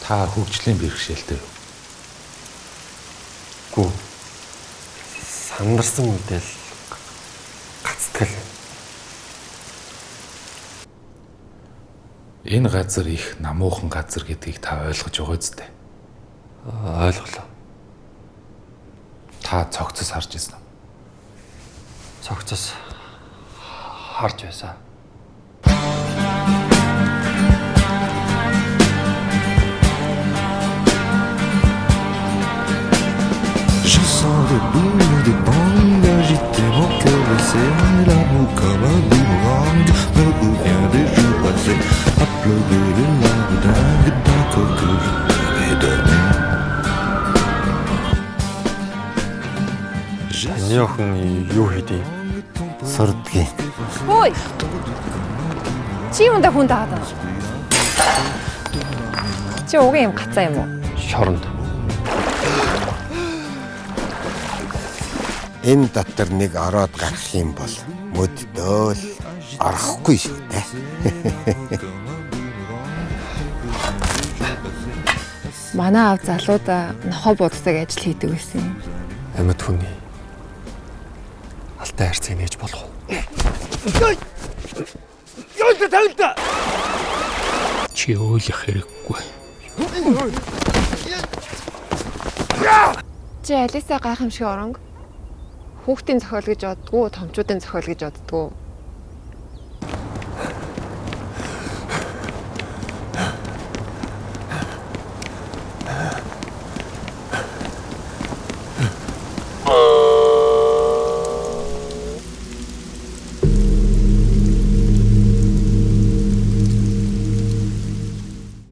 Та хөгжлийн бэрхшээлтэй юу? Гүү. Сандарсан мэдээлэл гацтгэл. Энэ газар их намуухан газар гэдгийг та ойлгож байгаа зү? Ойлголоо. Та цогцос харж ирсэн үү? Цогцос харж байсан. Je sens le bout des bangs agiter mon cœur blessé. L'amour comme un boomerang me revient des jours passés. À pleurer les larmes dingues d'un corps que je t'avais donné. Таны охин юу хийдий? Сурдгийн. Хөөе. Чи юунда хүн дагаад байна? Чи угийн юм гацаа юм уу? Шоронд. Энэ дотор нэг ороод гарах юм бол мөддөөл орохгүй шүү дээ. Манай аав залуудаа нохоо буддаг ажил хийдэг байсан юм. Амьд хүний алтай хайрцаг нээж болох уу? Ёо тавилта. Чи өөлөх хэрэггүй. Чи Алиса гайхамшиг оронг. Хүүхдийн зохиол гэж боддгоо, томчуудын зохиол гэж боддгоо.